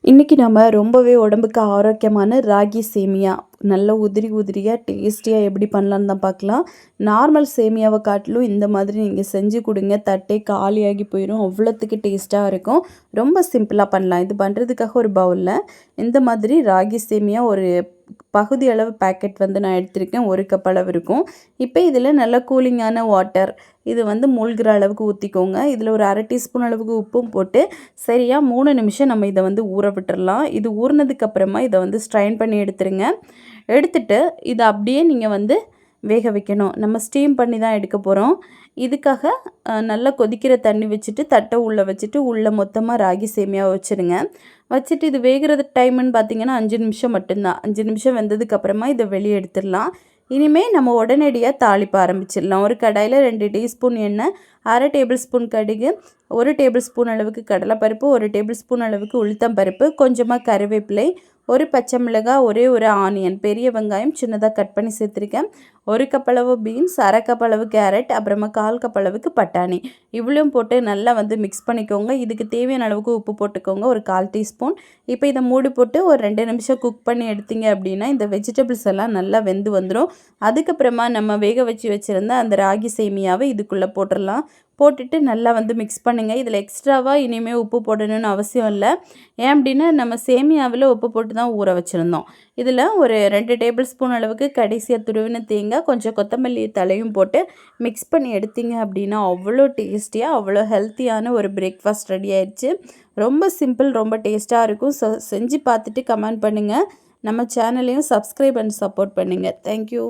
இன்றைக்கி நம்ம ரொம்பவே உடம்புக்கு ஆரோக்கியமான ராகி சேமியா நல்ல உதிரி உதிரியாக டேஸ்டியாக எப்படி பண்ணலான்னு தான் பார்க்கலாம். நார்மல் சேமியாவை காட்டிலும் இந்த மாதிரி நீங்கள் செஞ்சு கொடுங்க, தட்டே காலியாகி போயிடும். அவ்வளோத்துக்கு டேஸ்ட்டாக இருக்கும். ரொம்ப சிம்பிளாக பண்ணலாம். இது பண்ணுறதுக்காக ஒரு பவுலில் இந்த மாதிரி ராகி சேமியா ஒரு பகுதி அளவு பேக்கெட் நான் எடுத்திருக்கேன். 1 கப் அளவு இருக்கும். இப்போ இதில் நல்ல கூலிங்கான வாட்டர் இது மூழ்கிற அளவுக்கு ஊற்றிக்கோங்க. இதில் ஒரு 1/2 டீஸ்பூன் அளவுக்கு உப்பும் போட்டு சரியாக 3 நிமிஷம் நம்ம இதை ஊற விட்டுறலாம். இது ஊறினதுக்கப்புறமா இதை ஸ்ட்ரைன் பண்ணி எடுத்துருங்க. எடுத்துட்டு இதை அப்படியே நீங்கள் வேக வைக்கணும். நம்ம ஸ்டீம் பண்ணி தான் எடுக்க போகிறோம். இதுக்காக நல்லா கொதிக்கிற தண்ணி வச்சுட்டு தட்டை உள்ளே வச்சுட்டு உள்ளே மொத்தமாக ராகி சேமியாவை வச்சுருங்க. வச்சுட்டு இது வேகிறது டைம்னு பார்த்தீங்கன்னா 5 நிமிஷம் மட்டும்தான். 5 நிமிஷம் வெந்ததுக்கப்புறமா இதை வெளியே எடுத்துடலாம். இனிமேல் நம்ம உடனடியாக தாளிப்ப ஆரம்பிச்சிடலாம். ஒரு கடாயில் 2 டீஸ்பூன் எண்ணெய், 1/2 டேபிள் ஸ்பூன் கடுகு, 1 டேபிள் ஸ்பூன் அளவுக்கு கடலைப்பருப்பு, 1 டேபிள் ஸ்பூன் அளவுக்கு உளுத்தம்பருப்பு, கொஞ்சமாக கருவேப்பிலை, ஒரு பச்சை மிளகாய், ஒரே ஒரு ஆனியன், பெரிய வெங்காயம் சின்னதாக கட் பண்ணி சேர்த்துருக்கேன். 1 கப் அளவு பீன்ஸ், 1/2 கப் அளவு கேரட், அப்புறமா 1/4 கப் அளவுக்கு பட்டாணி, இவ்வளவும் போட்டு நல்லா மிக்ஸ் பண்ணிக்கோங்க. இதுக்கு தேவையான அளவுக்கு உப்பு போட்டுக்கோங்க, ஒரு 1/4 டீஸ்பூன். இப்போ இதை மூடி போட்டு ஒரு 2 நிமிஷம் குக் பண்ணி எடுத்தீங்க அப்படின்னா இந்த வெஜிடபிள்ஸ் எல்லாம் நல்லா வெந்து வந்துடும். அதுக்கப்புறமா நம்ம வேக வச்சுருந்த அந்த ராகி சேமியாவை இதுக்குள்ளே போட்டுடலாம். போட்டுட்டு நல்லா மிக்ஸ் பண்ணுங்கள். இதில் எக்ஸ்ட்ராவாக இனிமேல் உப்பு போடணும்னு அவசியம் இல்லை. ஏன் அப்படின்னா நம்ம சேமியாவில் உப்பு போட்டு தான் ஊற வச்சுருந்தோம். இதில் ஒரு 2 டேபிள் ஸ்பூன் அளவுக்கு கடைசியாக துருவின தேங்காய், கொஞ்சம் கொத்தமல்லி தலையும் போட்டு மிக்ஸ் பண்ணி எடுத்தீங்க அப்படின்னா அவ்வளோ டேஸ்டியாக அவ்வளோ ஹெல்த்தியான ஒரு பிரேக்ஃபாஸ்ட் ரெடி ஆயிடுச்சு. ரொம்ப சிம்பிள், ரொம்ப டேஸ்ட்டாக இருக்கும். செஞ்சு பார்த்துட்டு கமெண்ட் பண்ணுங்கள். நம்ம சேனலையும் சப்ஸ்கிரைப் அண்ட் சப்போர்ட் பண்ணுங்கள். தேங்க்யூ.